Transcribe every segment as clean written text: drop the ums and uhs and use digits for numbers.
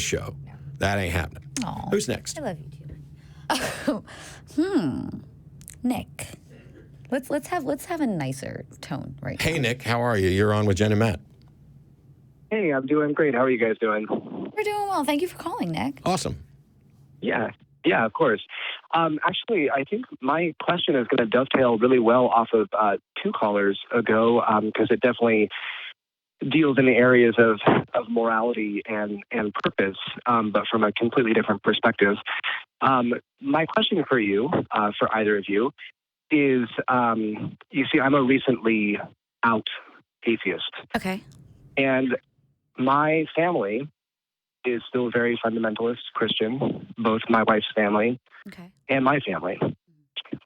show. That ain't happening. Aw, Who's next? I love you too. Nick. Let's have a nicer tone right now. Hey, Nick, how are you? You're on with Jen and Matt. Hey, I'm doing great. How are you guys doing? We're doing well. Thank you for calling, Nick. Awesome. Yeah, of course. Actually, I think my question is going to dovetail really well off of two callers ago because it definitely deals in the areas of morality and purpose, but from a completely different perspective. My question for you, for either of you, is you see, I'm a recently out atheist. Okay. And my family is still very fundamentalist Christian, both my wife's family and my family.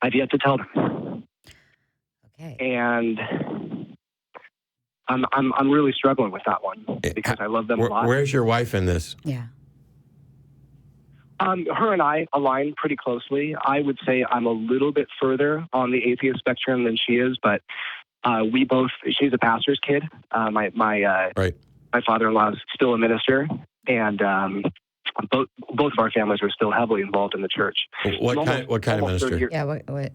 I've yet to tell them. Okay. And I'm really struggling with that one because I love them a lot. Where's your wife in this? Yeah. Her and I align pretty closely. I would say I'm a little bit further on the atheist spectrum than she is, but she's a pastor's kid. My father-in-law is still a minister, and both of our families are still heavily involved in the church. What kind of minister? Yeah, what?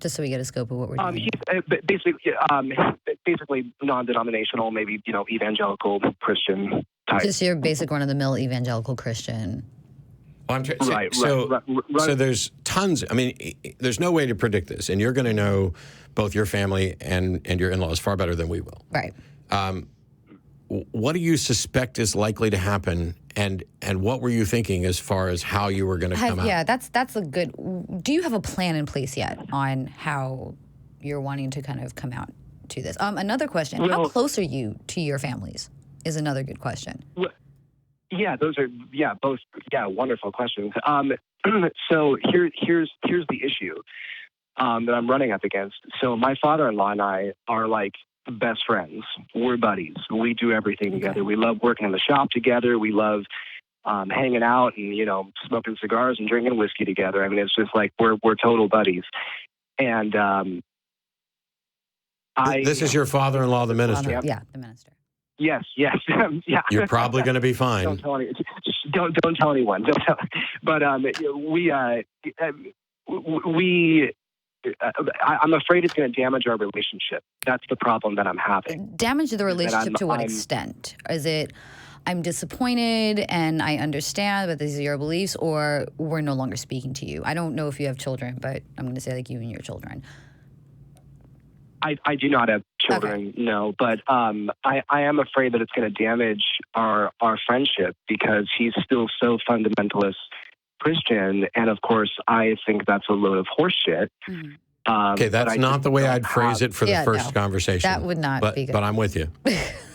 Just so we get a scope of what we're doing. He's basically non-denominational, maybe evangelical Christian type. Just your basic run-of-the-mill evangelical Christian. Well, so there's tons. I mean, there's no way to predict this, and you're going to know both your family and your in-laws far better than we will. Right. What do you suspect is likely to happen, and what were you thinking as far as how you were going to come out? Yeah, that's a good. Do you have a plan in place yet on how you're wanting to kind of come out to this? Another question: how close are you to your families? Is another good question. Yeah, those are both wonderful questions. So here's the issue that I'm running up against. So my father-in-law and I are like best friends. We're buddies. We do everything together. We love working in the shop together. We love hanging out and smoking cigars and drinking whiskey together. I mean, it's just like we're total buddies. And this is your father-in-law, the minister. Yeah, the minister. Yes. Yeah. You're probably going to be fine. Don't tell anyone. Don't tell anyone. Don't tell. But I'm afraid it's going to damage our relationship. That's the problem that I'm having. Damage the relationship to what extent? Is it, I'm disappointed and I understand, but these are your beliefs, or we're no longer speaking to you? I don't know if you have children, but I'm going to say like you and your children. I do not have children, no, but I am afraid that it's going to damage our friendship because he's still so fundamentalist Christian, and of course, I think that's a load of horseshit. Okay, that's not the way I'd phrase it for the first conversation. That would not be good. But I'm with you.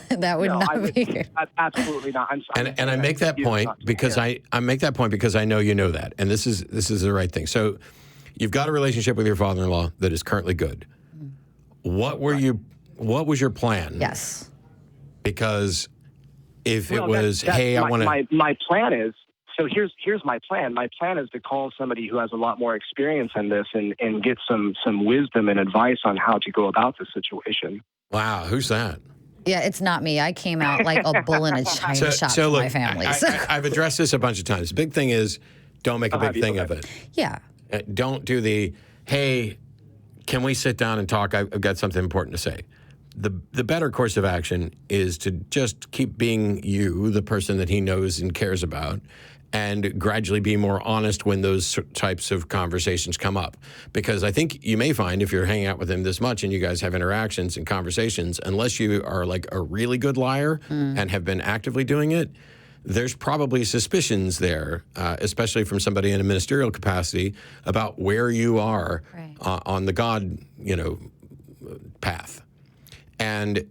That would not be good. Absolutely not. I'm sorry. And I make that point because I make that point because I know you know that, and this is the right thing. So, you've got a relationship with your father-in-law that is currently good. What was your plan? Yes. Because if it was, hey, I want to. My plan is, so here's my plan. My plan is to call somebody who has a lot more experience in this and get some wisdom and advice on how to go about the situation. Wow, who's that? Yeah, it's not me. I came out like a bull in a china shop to my family. I've addressed this a bunch of times. The big thing is, don't make a big thing of it. Yeah. Don't do the, hey, can we sit down and talk? I've got something important to say. The better course of action is to just keep being you, the person that he knows and cares about, and gradually be more honest when those types of conversations come up. Because I think you may find if you're hanging out with him this much and you guys have interactions and conversations, unless you are like a really good liar and have been actively doing it, there's probably suspicions there, especially from somebody in a ministerial capacity, about where you are on the God, path. And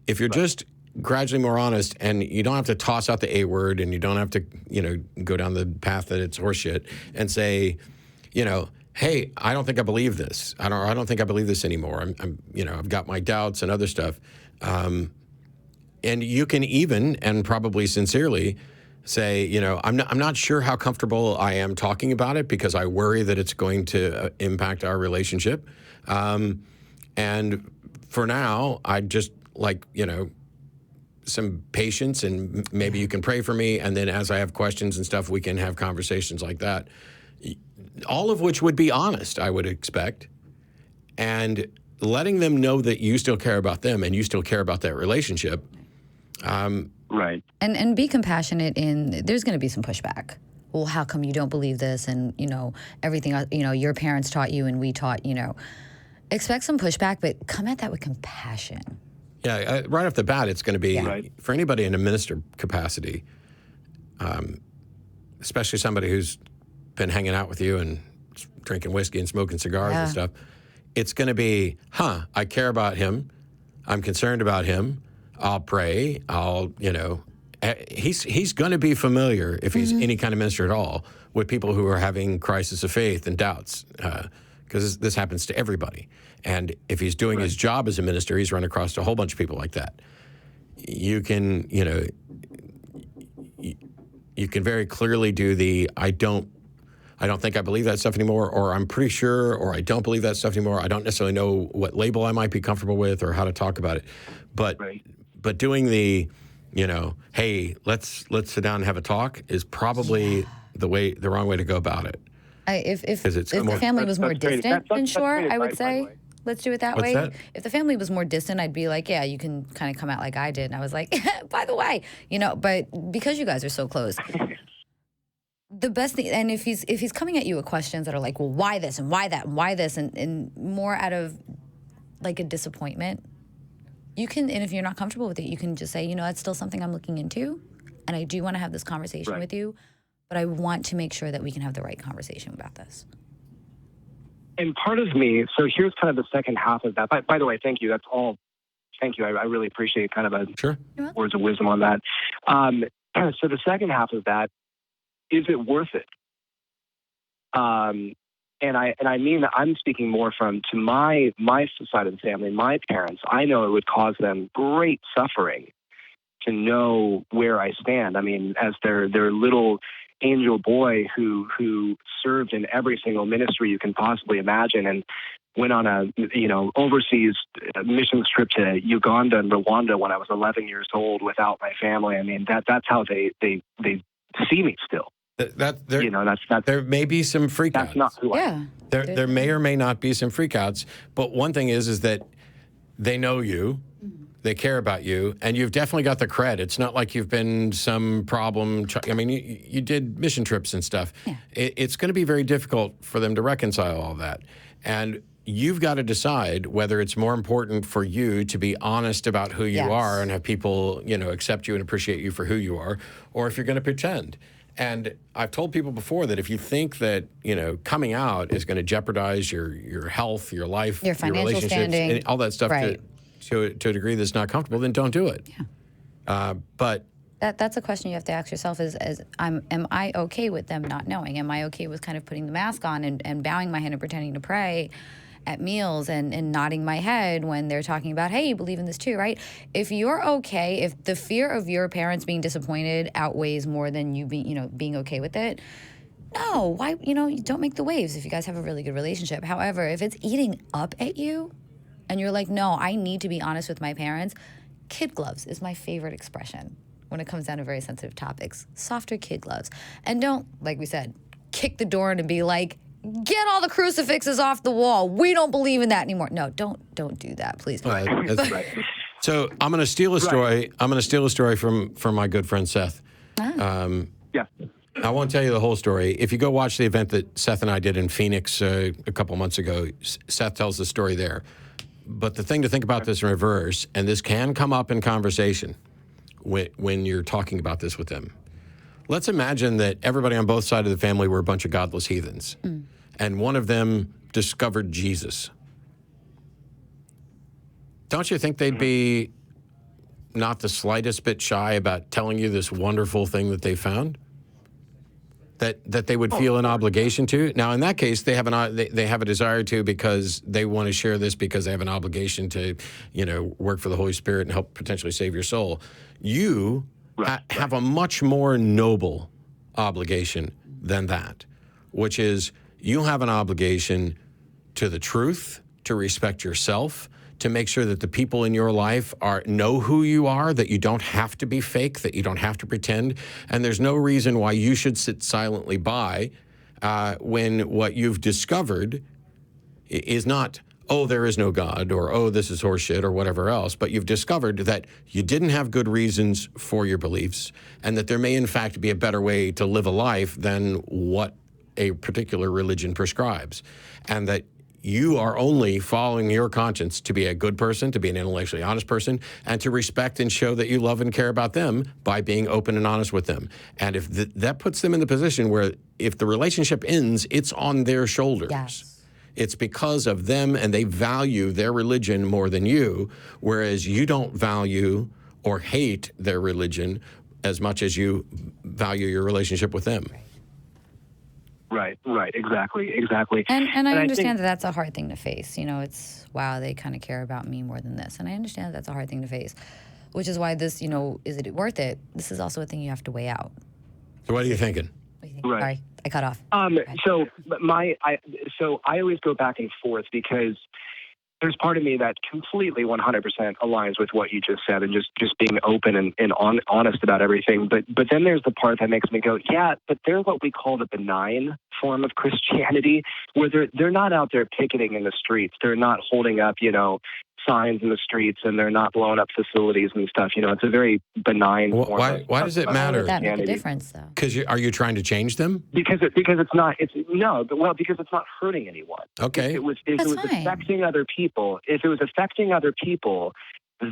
if you're just gradually more honest, and you don't have to toss out the A word, and you don't have to, go down the path that it's horseshit, and say, hey, I don't think I believe this. I don't think I believe this anymore. I've got my doubts and other stuff. And you can even, and probably sincerely, say, I'm not sure how comfortable I am talking about it because I worry that it's going to impact our relationship. And for now, I'd just some patience, and maybe you can pray for me, and then as I have questions and stuff, we can have conversations like that. All of which would be honest, I would expect, and letting them know that you still care about them and you still care about that relationship. Right. And be compassionate there's going to be some pushback. Well, how come you don't believe this? And, everything, your parents taught you and we taught, expect some pushback, but come at that with compassion. Yeah, right off the bat, it's going to be, Right. for anybody in a minister capacity, especially somebody who's been hanging out with you and drinking whiskey and smoking cigars and stuff, it's going to be, I care about him. I'm concerned about him. I'll pray. He's going to be familiar, if he's any kind of minister at all, with people who are having crisis of faith and doubts, because this happens to everybody. And if he's doing his job as a minister, he's run across a whole bunch of people like that. You can, you can very clearly do I don't think I believe that stuff anymore, or I'm pretty sure, or I don't believe that stuff anymore. I don't necessarily know what label I might be comfortable with or how to talk about it. But but doing hey, let's sit down and have a talk is probably the wrong way to go about it. If the family was more distant, then sure, I would say, let's do it that way. That? If the family was more distant, I'd be like, yeah, you can kind of come out like I did. And I was like, by the way, but because you guys are so close, the best thing, and if he's coming at you with questions that are like, well, why this and why that and why this, and more out of like a disappointment, you can, and if you're not comfortable with it, you can just say, that's still something I'm looking into, and I do want to have this conversation with you, but I want to make sure that we can have the right conversation about this. And part of me, so here's kind of the second half of that. By the way, thank you. That's all. Thank you. I really appreciate kind of words of wisdom on that. So the second half of that, is it worth it? And I mean, I'm speaking more to my side of the family, my parents. I know it would cause them great suffering to know where I stand. I mean, as their little angel boy who served in every single ministry you can possibly imagine, and went on a overseas missions trip to Uganda and Rwanda when I was 11 years old without my family. I mean, that's how they see me still. There may be some freakouts. That's not who I am. There may or may not be some freakouts, but one thing is that they know you, they care about you, and you've definitely got the cred. It's not like you've been some problem. I mean, you did mission trips and stuff. Yeah. It's going to be very difficult for them to reconcile all that. And you've got to decide whether it's more important for you to be honest about who you are and have people, accept you and appreciate you for who you are, or if you're going to pretend. And I've told people before that if you think that, coming out is going to jeopardize your health, your life, your financial relationships, standing, and all that stuff to a degree that's not comfortable, then don't do it. Yeah. But that's a question you have to ask yourself am I okay with them not knowing? Am I okay with kind of putting the mask on and bowing my head and pretending to pray at meals and nodding my head when they're talking about, hey, you believe in this too, right? If you're okay, if the fear of your parents being disappointed outweighs more than you being okay with it, no, why, don't make the waves if you guys have a really good relationship. However, if it's eating up at you and you're like, no, I need to be honest with my parents, kid gloves is my favorite expression when it comes down to very sensitive topics. Softer kid gloves. And don't, like we said, kick the door in and be like, get all the crucifixes off the wall. We don't believe in that anymore. No, don't do that, please. That's right. So I'm going to steal a story. Right. I'm going to steal a story from my good friend Seth. Yeah. I won't tell you the whole story. If you go watch the event that Seth and I did in Phoenix a couple months ago, Seth tells the story there. But the thing to think about this in reverse, and this can come up in conversation when you're talking about this with them. Let's imagine that everybody on both sides of the family were a bunch of godless heathens. And one of them discovered Jesus. Don't you think they'd be not the slightest bit shy about telling you this wonderful thing that they found? That they would feel an obligation to? Now, in that case, they have a desire to because they want to share this because they have an obligation to, work for the Holy Spirit and help potentially save your soul. You have a much more noble obligation than that, which is you have an obligation to the truth, to respect yourself, to make sure that the people in your life know who you are, that you don't have to be fake, that you don't have to pretend, and there's no reason why you should sit silently by when what you've discovered is not, oh, there is no God, or oh, this is horseshit, or whatever else, but you've discovered that you didn't have good reasons for your beliefs, and that there may in fact be a better way to live a life than what a particular religion prescribes, and that you are only following your conscience to be a good person, to be an intellectually honest person, and to respect and show that you love and care about them by being open and honest with them. And if that puts them in the position where if the relationship ends, it's on their shoulders. Yes. It's because of them, and they value their religion more than you, whereas you don't value or hate their religion as much as you value your relationship with them. Right, exactly. And I understand that that's a hard thing to face. It's, wow, they kind of care about me more than this. And I understand that that's a hard thing to face, which is why this, is it worth it? This is also a thing you have to weigh out. So what are you thinking? Right. Sorry, I cut off. So I always go back and forth because there's part of me that completely 100% aligns with what you just said and just being open and honest about everything. But then there's the part that makes me go, yeah, but they're what we call the benign form of Christianity, where they're not out there picketing in the streets. They're not holding up, signs in the streets, and they're not blowing up facilities and stuff. It's a very benign form. Why does it matter? Why would that make a difference, though? Because are you trying to change them? Because it's not hurting anyone. Okay. If it was affecting other people,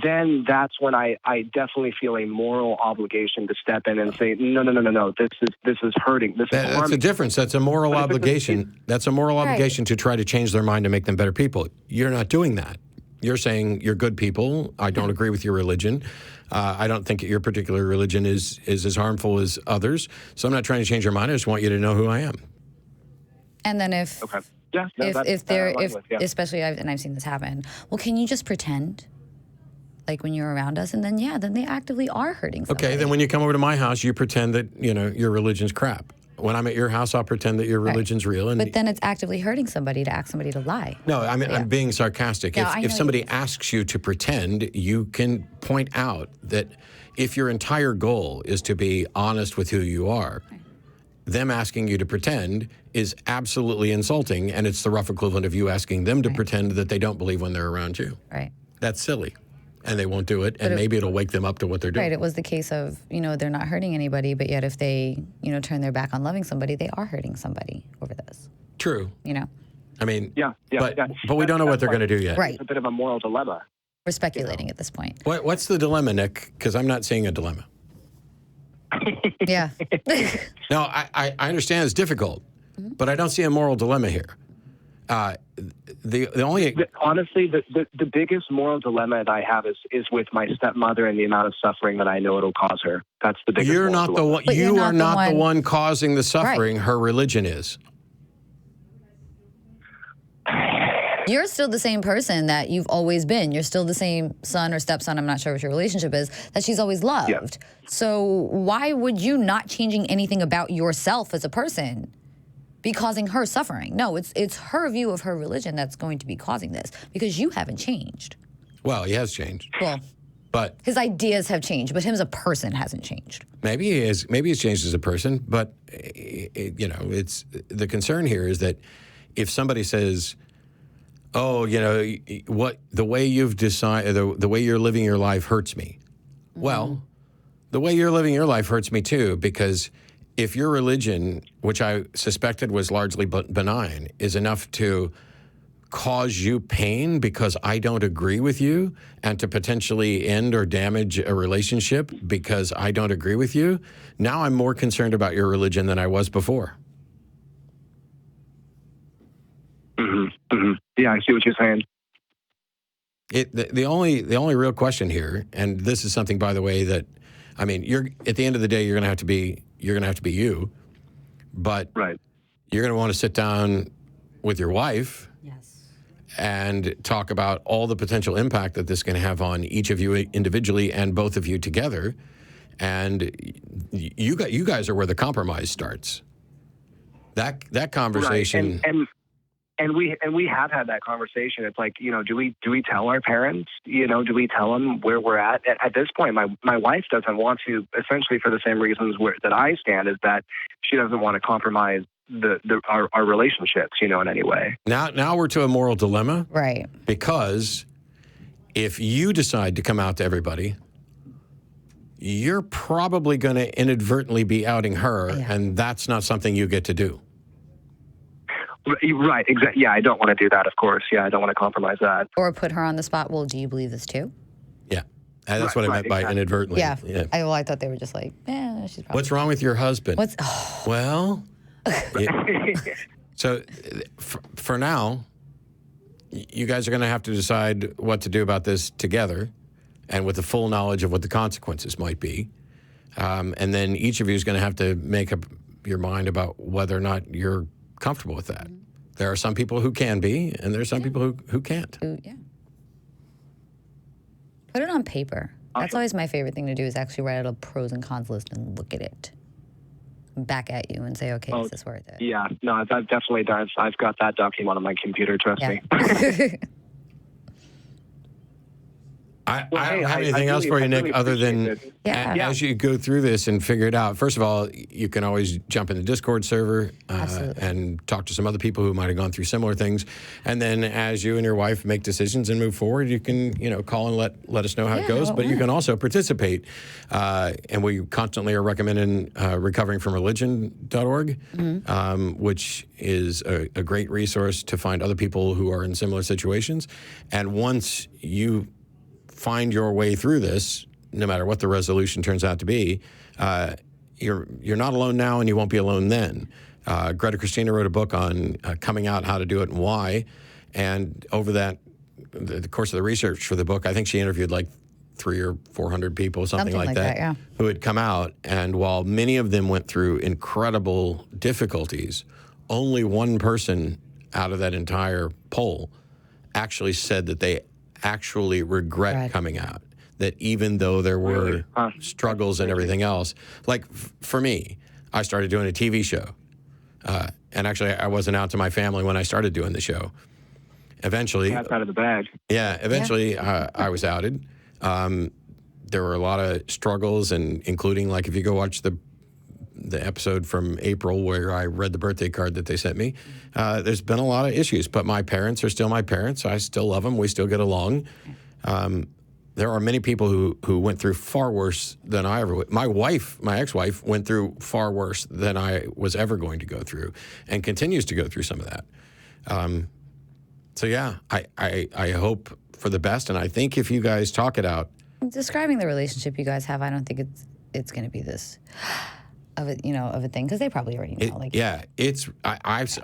then that's when I definitely feel a moral obligation to step in and say, no, this is hurting. That's a difference. That's a moral obligation. That's a moral obligation to try to change their mind to make them better people. You're not doing that. You're saying you're good people. I don't agree with your religion. I don't think your particular religion is as harmful as others. So I'm not trying to change your mind. I just want you to know who I am. And then if especially I've seen this happen. Well, can you just pretend like when you're around us, and then they actively are hurting somebody. Okay, then when you come over to my house, you pretend that your religion's crap. When I'm at your house, I'll pretend that your religion's real. But then it's actively hurting somebody to ask somebody to lie. No, I mean, I'm being sarcastic. No, if somebody asks you to pretend, you can point out that if your entire goal is to be honest with who you are, them asking you to pretend is absolutely insulting, and it's the rough equivalent of you asking them to pretend that they don't believe when they're around you. Right. That's silly. And they won't do it, and maybe it'll wake them up to what they're doing. Right, it was the case of, they're not hurting anybody, but yet if they, turn their back on loving somebody, they are hurting somebody over this. True. I mean, but we don't know what they're going to do yet. Right. It's a bit of a moral dilemma. We're speculating at this point. What's the dilemma, Nick? Because I'm not seeing a dilemma. Yeah. No, I understand it's difficult, but I don't see a moral dilemma here. Honestly, the biggest moral dilemma that I have is with my stepmother and the amount of suffering that I know it'll cause her. That's the biggest. You're not the one. You are not the one causing the suffering. Right. Her religion is. You're still the same person that you've always been. You're still the same son or stepson, I'm not sure what your relationship is, that she's always loved. Yeah. So why would you not changing anything about yourself as a person be causing her suffering? No, it's her view of her religion that's going to be causing this, because you haven't changed. Well, he has changed. Well, but his ideas have changed, but him as a person hasn't changed. Maybe he is. Maybe he's changed as a person, but it's the concern here is that if somebody says, "Oh, what the way you've decided, the way you're living your life hurts me," well, the way you're living your life hurts me too, because if your religion, which I suspected was largely benign, is enough to cause you pain because I don't agree with you, and to potentially end or damage a relationship because I don't agree with you, now I'm more concerned about your religion than I was before. Yeah, I see what you're saying. The only real question here, and this is something, by the way, that I mean, you're at the end of the day, you're going to have to be you, but you're going to want to sit down with your wife, and talk about all the potential impact that this is going to have on each of you individually and both of you together, and you guys are where the compromise starts. That conversation. And And we have had that conversation. It's like, do we tell our parents? Do we tell them where we're at? At this point, my wife doesn't want to, essentially for the same reasons that I stand, is that she doesn't want to compromise our relationships, in any way. Now we're to a moral dilemma, Right? Because if you decide to come out to everybody, you're probably going to inadvertently be outing her, and that's not something you get to do. Right, exactly. Yeah, I don't want to do that, of course. Yeah, I don't want to compromise that. Or put her on the spot. Well, do you believe this too? Yeah, and that's what I meant by inadvertently. Yeah. I thought they were just like, she's probably. What's wrong with your husband? Well, so for now, you guys are going to have to decide what to do about this together, and with the full knowledge of what the consequences might be. And then each of you is going to have to make up your mind about whether or not you're comfortable with that. There are some people who can be, and there are some people who can't. Put it on paper. That's always my favorite thing to do, is actually write out a pros and cons list and look at it back at you and say, okay, is this worth it? Yeah, no, I've definitely done. I've got that document on my computer, trust me. I don't have anything else for you, Nick, other than as you go through this and figure it out. First of all, you can always jump in the Discord server and talk to some other people who might have gone through similar things. And then as you and your wife make decisions and move forward, you can call and let us know how it goes. But you can also participate. And we constantly are recommending recoveringfromreligion.org, which is a great resource to find other people who are in similar situations. And once you find your way through this, no matter what the resolution turns out to be, you're not alone now, and you won't be alone then. Greta Christina wrote a book on coming out, how to do it, and why. And over the course of the research for the book, I think she interviewed like 300 or 400 people, something like that, who had come out. And while many of them went through incredible difficulties, only one person out of that entire poll actually said that they actually regret coming out. That even though there were struggles and everything else, like for me, I started doing a TV show. And actually, I wasn't out to my family when I started doing the show. Eventually. That's out of the bag. Yeah, eventually I was outed. There were a lot of struggles, and including, like, if you go watch the episode from April where I read the birthday card that they sent me, there's been a lot of issues, but my parents are still my parents. I still love them. We still get along. There are many people who went through far worse than I ever would. My ex-wife, went through far worse than I was ever going to go through, and continues to go through some of that. So yeah, I hope for the best, and I think if you guys talk it out. Describing the relationship you guys have, I don't think it's going to be this of a thing, because they probably already know.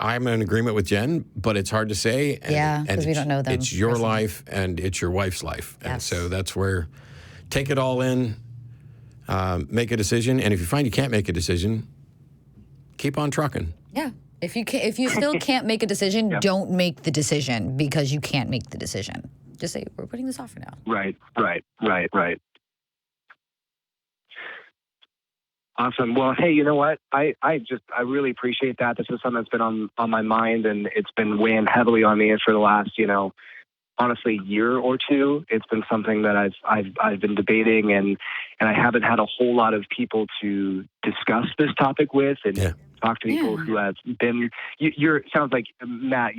I'm in agreement with Jen, but it's hard to say. Because we don't know them. It's your life and it's your wife's life, and so that's where take it all in, make a decision, and if you find you can't make a decision, keep on trucking. Yeah. If you still can't make a decision, don't make the decision because you can't make the decision. Just say, we're putting this off for now. Right. Awesome. Well, hey, you know what? I really appreciate that. This is something that's been on my mind, and it's been weighing heavily on me for the last, honestly, year or two. It's been something that I've been debating, and I haven't had a whole lot of people to discuss this topic with and talk to people who have been. Sounds like Matt.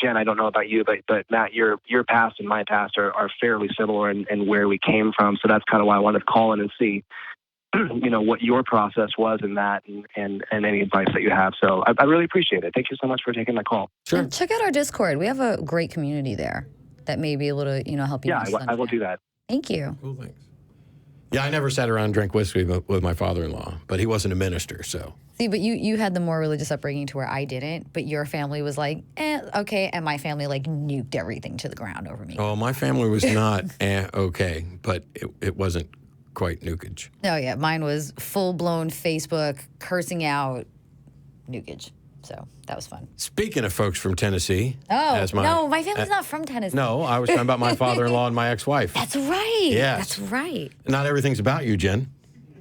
Jen. I don't know about you, but Matt, your past and my past are fairly similar in where we came from. So that's kind of why I wanted to call in and see what your process was in that, and any advice that you have. So I really appreciate it. Thank you so much for taking my call. Sure. And check out our Discord. We have a great community there that may be able to, help you. Yeah, I will do that. Thank you. Cool, thanks. Yeah, I never sat around and drank whiskey with my father-in-law, but he wasn't a minister, so. See, but you had the more religious upbringing to where I didn't, but your family was like, okay, and my family nuked everything to the ground over me. Oh, my family was not okay, but it wasn't quite nukage. No, yeah, mine was full-blown Facebook, cursing out nukage. So that was fun. Speaking of folks from Tennessee. No, my family's not from Tennessee. No, I was talking about my father-in-law and my ex-wife. That's right. Yes. That's right. Not everything's about you, Jen.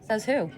Says who?